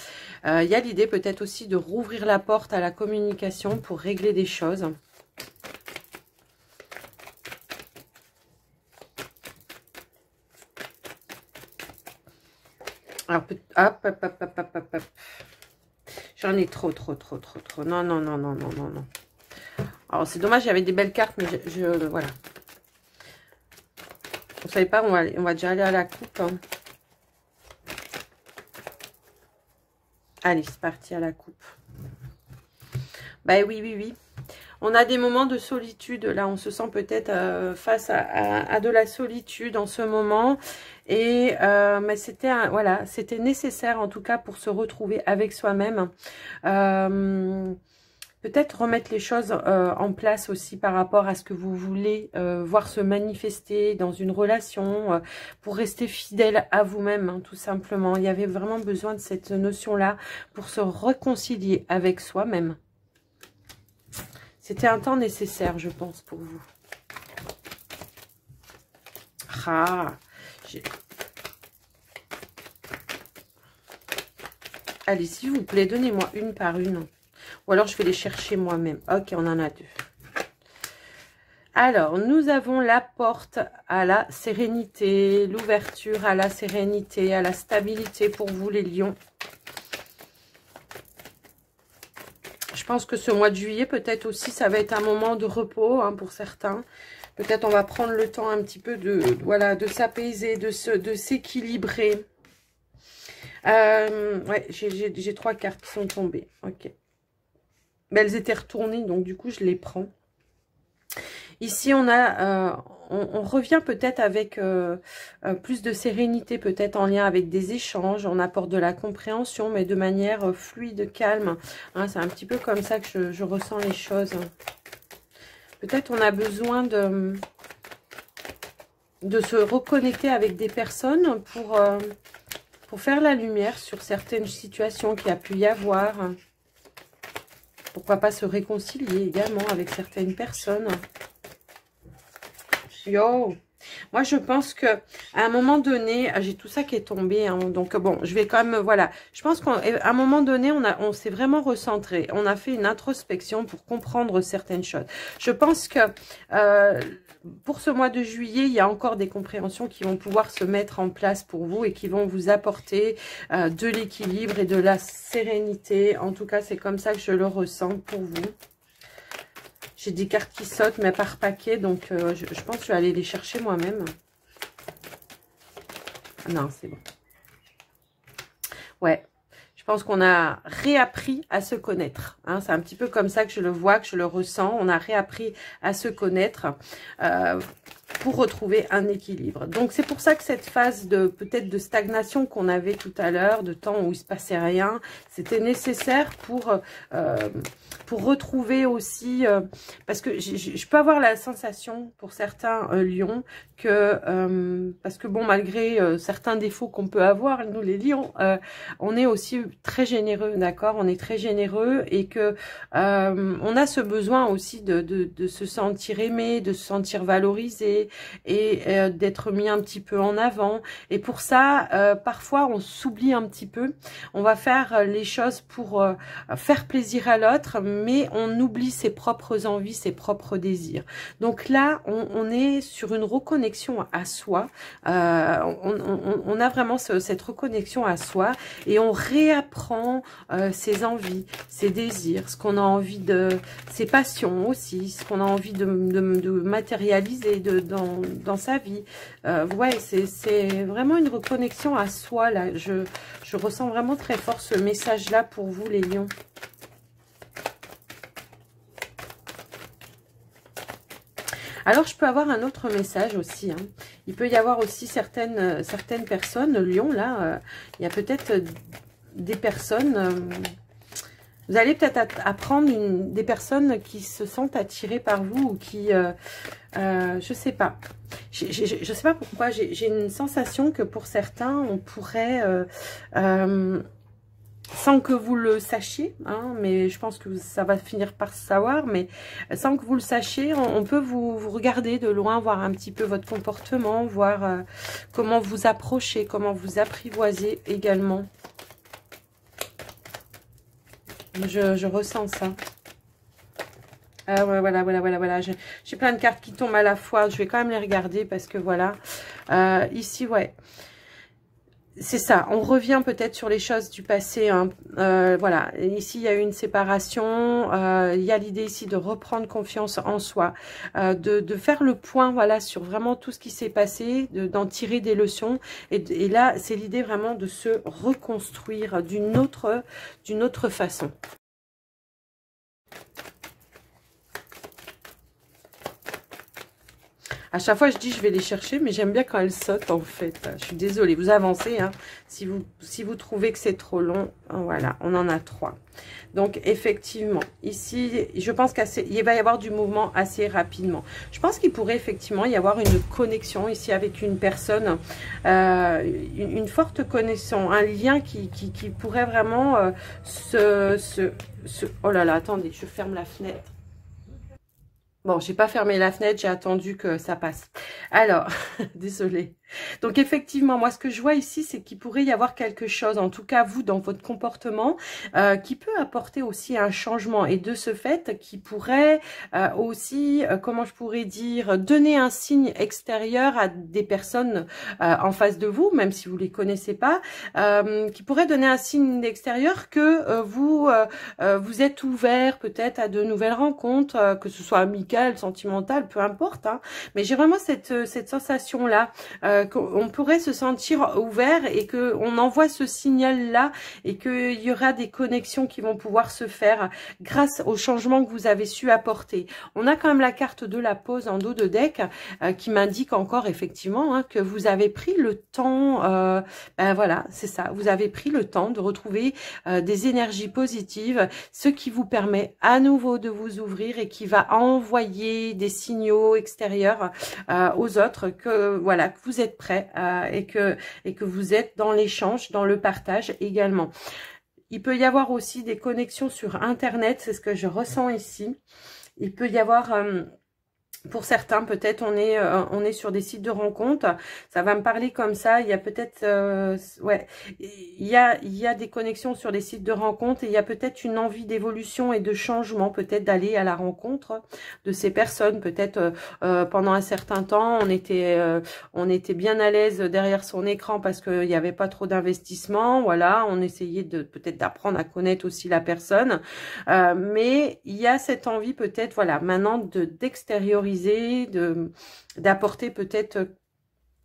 Il y a l'idée peut-être aussi de rouvrir la porte à la communication pour régler des choses. Alors, hop. J'en ai trop. Non. Alors, c'est dommage, il y avait des belles cartes, mais voilà. Vous savez pas, on va déjà aller à la coupe. Hein. Allez, c'est parti à la coupe. Bah oui. On a des moments de solitude. Là, on se sent peut-être face à de la solitude en ce moment. Et mais c'était voilà, c'était nécessaire en tout cas pour se retrouver avec soi-même. Peut-être remettre les choses en place aussi par rapport à ce que vous voulez voir se manifester dans une relation pour rester fidèle à vous-même, hein, tout simplement. Il y avait vraiment besoin de cette notion-là pour se réconcilier avec soi-même. C'était un temps nécessaire, je pense, pour vous. Ah, allez, s'il vous plaît, donnez-moi une par une. Ou alors, je vais les chercher moi-même. Ok, on en a deux. Alors, nous avons la porte à la sérénité, l'ouverture à la sérénité, à la stabilité pour vous, les lions. Je pense que ce mois de juillet, peut-être aussi, ça va être un moment de repos hein, pour certains. Peut-être on va prendre le temps un petit peu de s'apaiser, de s'équilibrer. Ouais, j'ai 3 cartes qui sont tombées. Ok. Mais elles étaient retournées, donc du coup, je les prends. Ici, on revient peut-être avec plus de sérénité, peut-être en lien avec des échanges. On apporte de la compréhension, mais de manière fluide, calme. Hein, c'est un petit peu comme ça que je ressens les choses. Peut-être on a besoin de se reconnecter avec des personnes pour faire la lumière sur certaines situations qu'il y a pu y avoir. Pourquoi pas se réconcilier également avec certaines personnes. Yo, moi je pense que à un moment donné, j'ai tout ça qui est tombé, hein, donc bon, je vais quand même, voilà, je pense qu'à un moment donné, on s'est vraiment recentré, on a fait une introspection pour comprendre certaines choses. Je pense que pour ce mois de juillet, il y a encore des compréhensions qui vont pouvoir se mettre en place pour vous et qui vont vous apporter de l'équilibre et de la sérénité. En tout cas, c'est comme ça que je le ressens pour vous. J'ai des cartes qui sautent, mais par paquet, donc je pense que je vais aller les chercher moi-même. Non, c'est bon. Ouais, je pense qu'on a réappris à se connaître. Hein, c'est un petit peu comme ça que je le vois, que je le ressens. On a réappris à se connaître pour retrouver un équilibre. Donc, c'est pour ça que cette phase peut-être de stagnation qu'on avait tout à l'heure, de temps où il ne se passait rien, c'était nécessaire pour retrouver aussi, parce que je peux avoir la sensation pour certains lions que, parce que bon, malgré certains défauts qu'on peut avoir, nous les lions, on est aussi très généreux, d'accord? On est très généreux et que on a ce besoin aussi de se sentir aimé, de se sentir valorisé et d'être mis un petit peu en avant. Et pour ça, parfois, on s'oublie un petit peu. On va faire les choses pour faire plaisir à l'autre, mais on oublie ses propres envies, ses propres désirs. Donc là, on est sur une reconnexion à soi. On a vraiment cette reconnexion à soi et on réapprend ses envies, ses désirs, ce qu'on a envie de, ses passions aussi, ce qu'on a envie de matérialiser, dans sa vie. Ouais, c'est vraiment une reconnexion à soi, là. Je ressens vraiment très fort ce message-là pour vous, les lions. Alors, je peux avoir un autre message aussi. Hein. Il peut y avoir aussi certaines personnes, Lion, là, il y a peut-être des personnes... vous allez peut-être apprendre des personnes qui se sentent attirées par vous ou qui... je sais pas. Je sais pas pourquoi. J'ai une sensation que pour certains, on pourrait... sans que vous le sachiez, hein, mais je pense que ça va finir par se savoir, mais sans que vous le sachiez, on peut vous regarder de loin, voir un petit peu votre comportement, voir comment vous approchez, comment vous apprivoisez également. Je ressens ça. Ah ouais, voilà. J'ai plein de cartes qui tombent à la fois, je vais quand même les regarder parce que voilà. Ici, ouais. C'est ça, on revient peut-être sur les choses du passé. Hein. Voilà, ici il y a eu une séparation, il y a l'idée ici de reprendre confiance en soi, de faire le point voilà sur vraiment tout ce qui s'est passé, d'en tirer des leçons. Et là, c'est l'idée vraiment de se reconstruire d'une autre façon. À chaque fois, je dis je vais les chercher, mais j'aime bien quand elles sautent en fait. Je suis désolée, vous avancez. Hein. Si vous trouvez que c'est trop long, voilà, on en a 3. Donc effectivement, ici, je pense qu'il va y avoir du mouvement assez rapidement. Je pense qu'il pourrait effectivement y avoir une connexion ici avec une personne, une forte connexion, un lien qui pourrait vraiment oh là là, attendez, je ferme la fenêtre. Bon, j'ai pas fermé la fenêtre, j'ai attendu que ça passe. Alors, désolée. Donc effectivement, moi ce que je vois ici, c'est qu'il pourrait y avoir quelque chose, en tout cas vous dans votre comportement, qui peut apporter aussi un changement et de ce fait, qui pourrait aussi, comment je pourrais dire, donner un signe extérieur à des personnes en face de vous, même si vous les connaissez pas, qui pourrait donner un signe extérieur que vous êtes ouvert peut-être à de nouvelles rencontres, que ce soit amicales, sentimentales, peu importe. Hein, mais j'ai vraiment cette sensation là. Qu'on pourrait se sentir ouvert et que on envoie ce signal-là et qu'il y aura des connexions qui vont pouvoir se faire grâce au changement que vous avez su apporter. On a quand même la carte de la pause en dos de deck qui m'indique encore effectivement hein, que vous avez pris le temps, voilà, c'est ça, vous avez pris le temps de retrouver des énergies positives, ce qui vous permet à nouveau de vous ouvrir et qui va envoyer des signaux extérieurs aux autres que voilà que vous êtes prêts et que vous êtes dans l'échange, dans le partage également. Il peut y avoir aussi des connexions sur Internet, c'est ce que je ressens ici. Il peut y avoir... pour certains, peut-être, on est sur des sites de rencontres. Ça va me parler comme ça. Il y a peut-être, ouais, il y a des connexions sur des sites de rencontres et il y a peut-être une envie d'évolution et de changement, peut-être d'aller à la rencontre de ces personnes. Peut-être pendant un certain temps, on était bien à l'aise derrière son écran parce qu'il n'y avait pas trop d'investissement. Voilà, on essayait peut-être d'apprendre à connaître aussi la personne, mais il y a cette envie peut-être, voilà, maintenant d'extérioriser, d'apporter peut-être,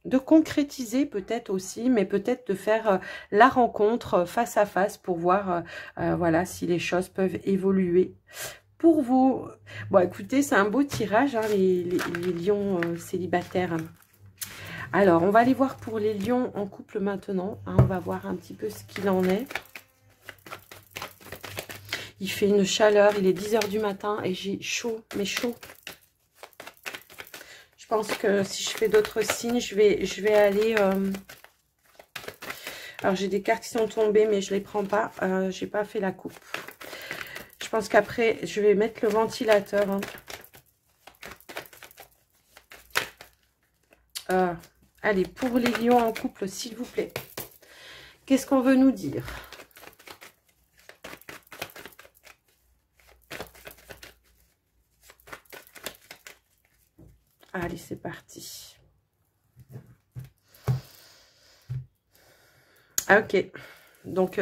de concrétiser peut-être aussi, mais peut-être de faire la rencontre face à face pour voir voilà si les choses peuvent évoluer pour vous. Bon écoutez, c'est un beau tirage hein, les lions célibataires. Alors on va aller voir pour les lions en couple maintenant, hein, on va voir un petit peu ce qu'il en est. Il fait une chaleur, il est 10 h du matin et j'ai chaud, mais chaud. Je pense que si je fais d'autres signes, je vais aller... Alors, j'ai des cartes qui sont tombées, mais je ne les prends pas. Je n'ai pas fait la coupe. Je pense qu'après, je vais mettre le ventilateur. Hein. Allez, pour les lions en couple, s'il vous plaît. Qu'est-ce qu'on veut nous dire ? Allez, c'est parti. Ok. Donc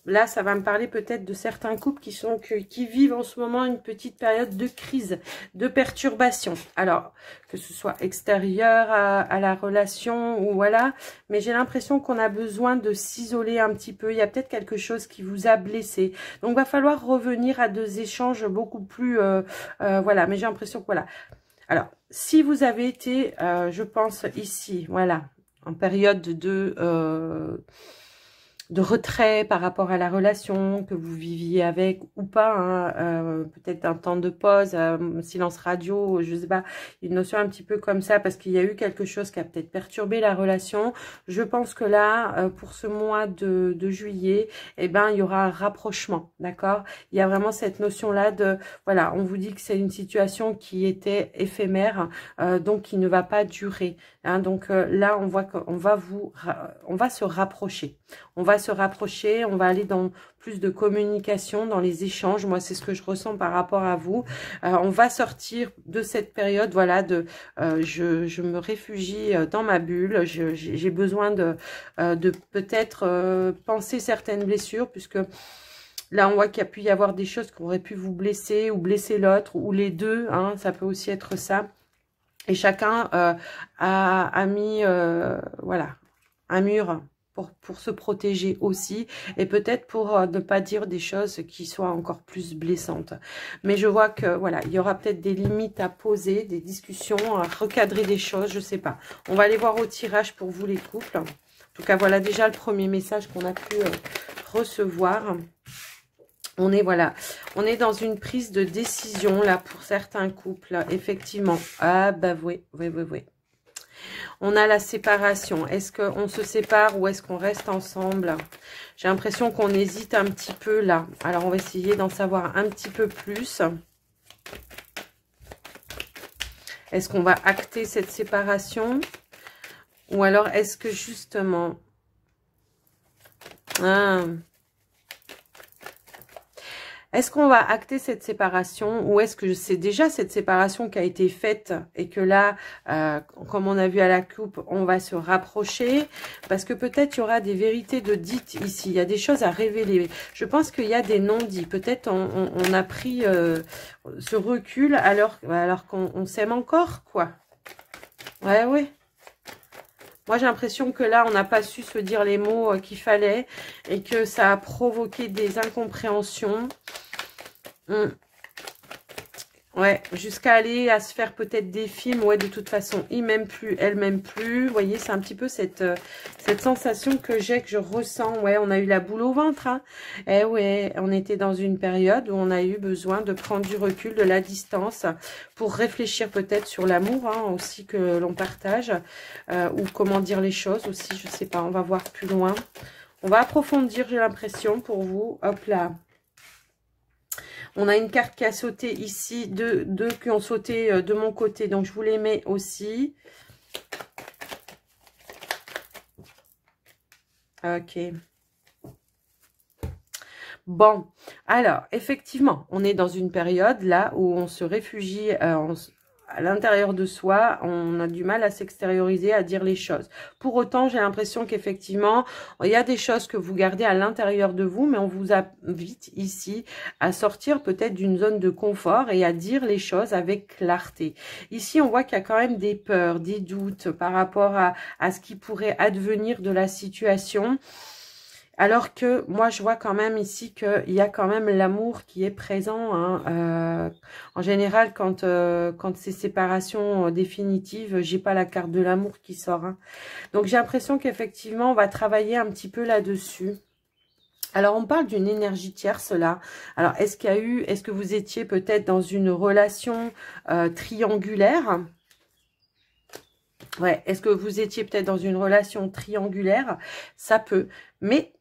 là, ça va me parler peut-être de certains couples qui vivent en ce moment une petite période de crise, de perturbation. Alors, que ce soit extérieur à la relation ou voilà, mais j'ai l'impression qu'on a besoin de s'isoler un petit peu. Il y a peut-être quelque chose qui vous a blessé. Donc, va falloir revenir à des échanges beaucoup plus... voilà, mais j'ai l'impression que voilà. Alors, si vous avez été, je pense, ici, voilà, en période de retrait par rapport à la relation que vous viviez avec ou pas, hein, peut-être un temps de pause, silence radio, je sais pas, une notion un petit peu comme ça parce qu'il y a eu quelque chose qui a peut-être perturbé la relation. Je pense que là, pour ce mois de juillet, eh ben, il y aura un rapprochement, d'accord? Il y a vraiment cette notion-là de, voilà, on vous dit que c'est une situation qui était éphémère, donc qui ne va pas durer, hein, donc là, on voit qu'on va on va se rapprocher. On va se rapprocher, on va aller dans plus de communication, dans les échanges. Moi, c'est ce que je ressens par rapport à vous. On va sortir de cette période, voilà, de je me réfugie dans ma bulle. J'ai besoin de peut-être penser certaines blessures, puisque là, on voit qu'il y a pu y avoir des choses qui auraient pu vous blesser ou blesser l'autre, ou les deux, hein, ça peut aussi être ça. Et chacun a mis, voilà, un mur pour se protéger aussi, et peut-être pour ne pas dire des choses qui soient encore plus blessantes. Mais je vois que, voilà, il y aura peut-être des limites à poser, des discussions, à recadrer des choses, je sais pas. On va aller voir au tirage pour vous les couples. En tout cas, voilà déjà le premier message qu'on a pu recevoir. On est, voilà, on est dans une prise de décision, là, pour certains couples, effectivement. Ah, bah oui. On a la séparation. Est-ce qu'on se sépare ou est-ce qu'on reste ensemble? J'ai l'impression qu'on hésite un petit peu, là. Alors, on va essayer d'en savoir un petit peu plus. Est-ce qu'on va acter cette séparation? Ou alors, est-ce que, justement... Est-ce qu'on va acter cette séparation ou est-ce que c'est déjà cette séparation qui a été faite et que là, comme on a vu à la coupe, on va se rapprocher? Parce que peut-être il y aura des vérités de dites ici. Il y a des choses à révéler. Je pense qu'il y a des non-dits. Peut-être on a pris ce recul alors qu'on s'aime encore, quoi. Ouais. Moi, j'ai l'impression que là, on n'a pas su se dire les mots qu'il fallait et que ça a provoqué des incompréhensions. Ouais, jusqu'à aller à se faire peut-être des films. Ouais, de toute façon, il m'aime plus, elle m'aime plus. Vous voyez, c'est un petit peu cette sensation que je ressens. Ouais, on a eu la boule au ventre, hein. Eh ouais, on était dans une période où on a eu besoin de prendre du recul, de la distance, pour réfléchir peut-être sur l'amour, hein, aussi que l'on partage, ou comment dire les choses aussi, je sais pas, on va voir plus loin. On va approfondir, j'ai l'impression, pour vous. Hop là. On a une carte qui a sauté ici, deux qui ont sauté de mon côté, donc je vous les mets aussi. Ok. Bon, alors, effectivement, on est dans une période là où on se réfugie à l'intérieur de soi, on a du mal à s'extérioriser, à dire les choses. Pour autant, j'ai l'impression qu'effectivement, il y a des choses que vous gardez à l'intérieur de vous, mais on vous invite ici à sortir peut-être d'une zone de confort et à dire les choses avec clarté. Ici, on voit qu'il y a quand même des peurs, des doutes par rapport à ce qui pourrait advenir de la situation. Alors que moi, je vois quand même ici qu'il y a quand même l'amour qui est présent, hein. En général, quand c'est séparation définitive, j'ai pas la carte de l'amour qui sort, hein. Donc, j'ai l'impression qu'effectivement, on va travailler un petit peu là-dessus. Alors, on parle d'une énergie tierce, là. Alors, est-ce que vous étiez peut-être dans une relation triangulaire? Ouais, est-ce que vous étiez peut-être dans une relation triangulaire? Ça peut, mais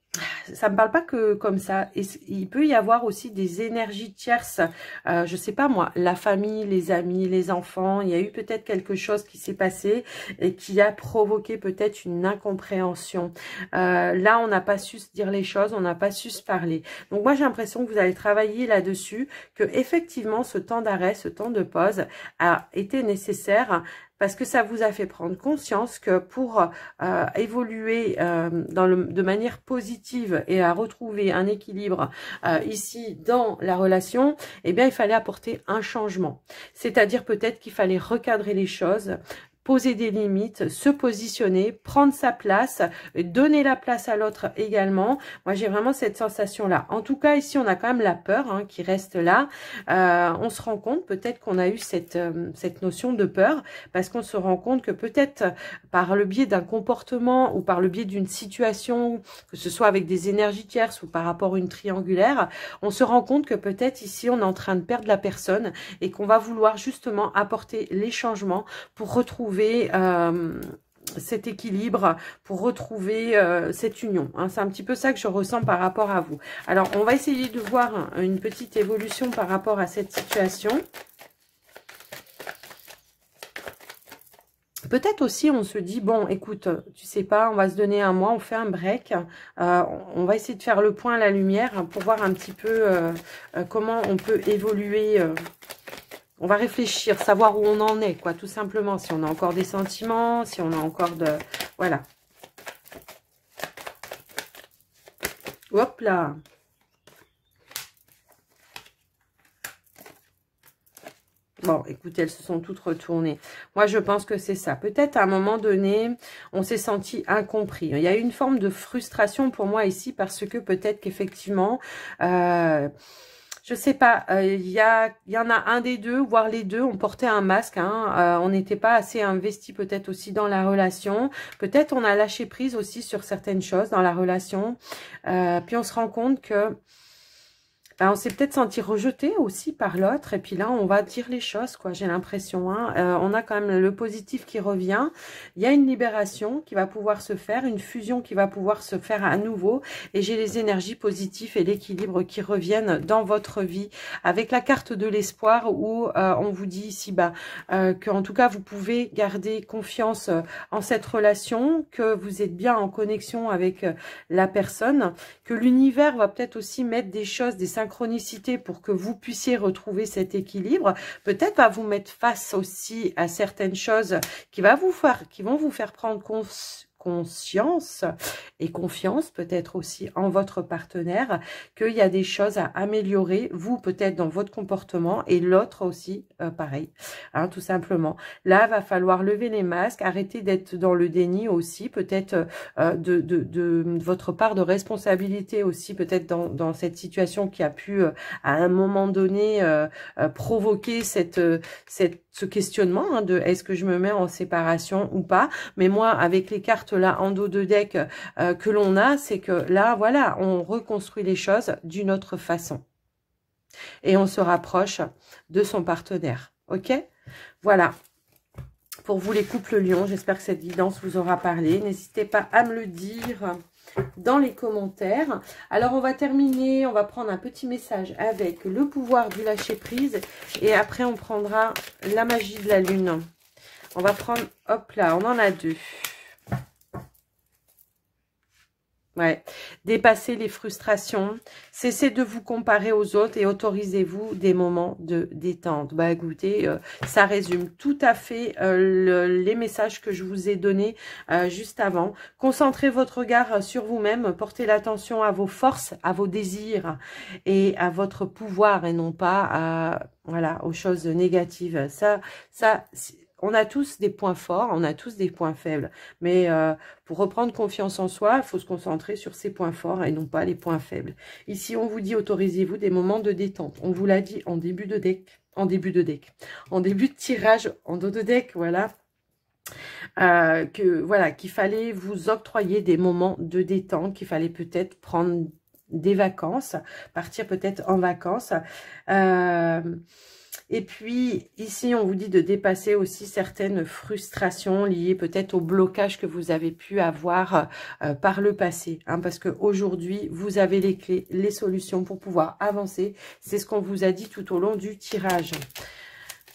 ça me parle pas que comme ça. Et il peut y avoir aussi des énergies tierces. Je sais pas moi, la famille, les amis, les enfants. Il y a eu peut-être quelque chose qui s'est passé et qui a provoqué peut-être une incompréhension. Là, on n'a pas su se dire les choses, on n'a pas su se parler. Donc moi, j'ai l'impression que vous allez travailler là-dessus, que effectivement, ce temps d'arrêt, ce temps de pause a été nécessaire. parce que ça vous a fait prendre conscience que pour évoluer de manière positive et à retrouver un équilibre ici dans la relation, eh bien il fallait apporter un changement. C'est-à-dire peut-être qu'il fallait recadrer les choses, poser des limites, se positionner, prendre sa place, donner la place à l'autre également. Moi, j'ai vraiment cette sensation-là. En tout cas, ici, on a quand même la peur hein, qui reste là. On se rend compte peut-être qu'on a eu cette notion de peur parce qu'on se rend compte que peut-être par le biais d'un comportement ou par le biais d'une situation, que ce soit avec des énergies tierces ou par rapport à une triangulaire, on se rend compte que peut-être ici, on est en train de perdre la personne et qu'on va vouloir justement apporter les changements pour retrouver cet équilibre, pour retrouver cette union. Hein. C'est un petit peu ça que je ressens par rapport à vous. Alors, on va essayer de voir une petite évolution par rapport à cette situation. Peut-être aussi, on se dit, bon, écoute, tu sais pas, on va se donner un mois, on fait un break. On va essayer de faire le point à la lumière pour voir un petit peu comment on peut évoluer. On va réfléchir, savoir où on en est, quoi, tout simplement. Si on a encore des sentiments, si on a encore de... Voilà. Hop là. Bon, écoutez, elles se sont toutes retournées. Moi, je pense que c'est ça. Peut-être à un moment donné, on s'est senti incompris. Il y a eu une forme de frustration pour moi ici parce que peut-être qu'effectivement... je sais pas, il y en a un des deux, voire les deux, on portait un masque, hein, on n'était pas assez investi peut-être aussi dans la relation, peut-être on a lâché prise aussi sur certaines choses dans la relation, puis on se rend compte que on s'est peut-être senti rejeté aussi par l'autre, et puis là, on va dire les choses, quoi, j'ai l'impression. Hein. On a quand même le positif qui revient. Il y a une libération qui va pouvoir se faire, une fusion qui va pouvoir se faire à nouveau, et j'ai les énergies positives et l'équilibre qui reviennent dans votre vie, avec la carte de l'espoir où on vous dit ici, qu'en tout cas, vous pouvez garder confiance en cette relation, que vous êtes bien en connexion avec la personne, que l'univers va peut-être aussi mettre des choses, des synchronicités pour que vous puissiez retrouver cet équilibre. Peut-être va vous mettre face aussi à certaines choses qui vont vous faire prendre conscience et confiance peut-être aussi en votre partenaire, qu'il y a des choses à améliorer, vous peut-être dans votre comportement et l'autre aussi pareil, hein, tout simplement. Là, va falloir lever les masques, arrêter d'être dans le déni aussi, peut-être de votre part de responsabilité aussi, peut-être dans cette situation qui a pu à un moment donné provoquer ce questionnement hein, de est-ce que je me mets en séparation ou pas. Mais moi, avec les cartes là en dos de deck que l'on a, c'est que là, voilà, on reconstruit les choses d'une autre façon. Et on se rapproche de son partenaire. Ok? Voilà. Pour vous les couples lions, j'espère que cette guidance vous aura parlé. N'hésitez pas à me le dire dans les commentaires. Alors, on va terminer, on va prendre un petit message avec le pouvoir du lâcher-prise. Et après, on prendra la magie de la lune. On va prendre, hop là, on en a deux. Ouais, dépasser les frustrations, cessez de vous comparer aux autres et autorisez-vous des moments de détente. Bah écoutez, ça résume tout à fait les messages que je vous ai donnés juste avant. Concentrez votre regard sur vous-même, portez l'attention à vos forces, à vos désirs et à votre pouvoir et non pas voilà, aux choses négatives. On a tous des points forts, on a tous des points faibles. Mais pour reprendre confiance en soi, il faut se concentrer sur ses points forts et non pas les points faibles. Ici, on vous dit, autorisez-vous des moments de détente. On vous l'a dit en début de deck, en début de tirage, en dos de deck, voilà. Qu'il fallait vous octroyer des moments de détente, qu'il fallait peut-être prendre des vacances, partir peut-être en vacances. Et puis, ici, on vous dit de dépasser aussi certaines frustrations liées peut-être au blocage que vous avez pu avoir par le passé. Hein, parce qu'aujourd'hui, vous avez les clés, les solutions pour pouvoir avancer. C'est ce qu'on vous a dit tout au long du tirage.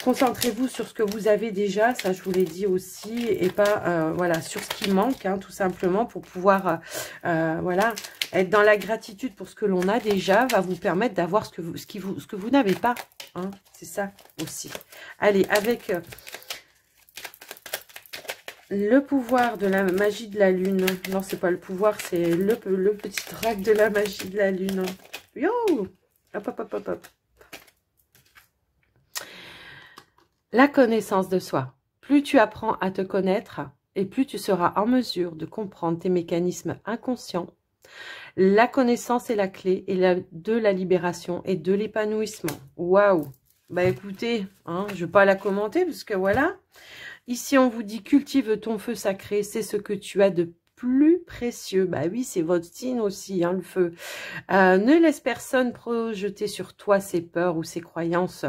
Concentrez-vous sur ce que vous avez déjà, ça je vous l'ai dit aussi, et pas voilà, sur ce qui manque, hein, tout simplement, pour pouvoir voilà, être dans la gratitude pour ce que l'on a déjà, va vous permettre d'avoir ce que vous n'avez pas. Hein, c'est ça aussi. Allez, avec Le pouvoir de la magie de la lune. Non, c'est pas le pouvoir, c'est le petit drac de la magie de la lune. Yo! Hop, hop, hop, hop, hop. La connaissance de soi. Plus tu apprends à te connaître et plus tu seras en mesure de comprendre tes mécanismes inconscients. La connaissance est la clé de la libération et de l'épanouissement. Waouh! Bah écoutez, hein, je ne vais pas la commenter parce que voilà. Ici, on vous dit cultive ton feu sacré, c'est ce que tu as de plus précieux. Bah oui, c'est votre signe aussi, hein, le feu. Ne laisse personne projeter sur toi ses peurs ou ses croyances.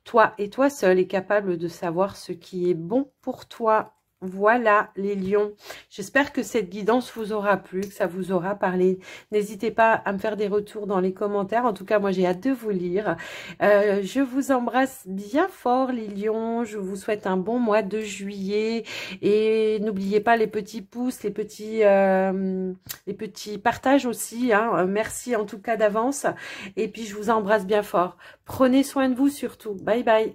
Toi et toi seul est capable de savoir ce qui est bon pour toi. Voilà les lions. J'espère que cette guidance vous aura plu, que ça vous aura parlé. N'hésitez pas à me faire des retours dans les commentaires. En tout cas, moi, j'ai hâte de vous lire. Je vous embrasse bien fort, les lions. Je vous souhaite un bon mois de juillet. Et n'oubliez pas les petits pouces, les petits partages aussi. Hein. Merci en tout cas d'avance. Et puis, je vous embrasse bien fort. Prenez soin de vous surtout. Bye bye.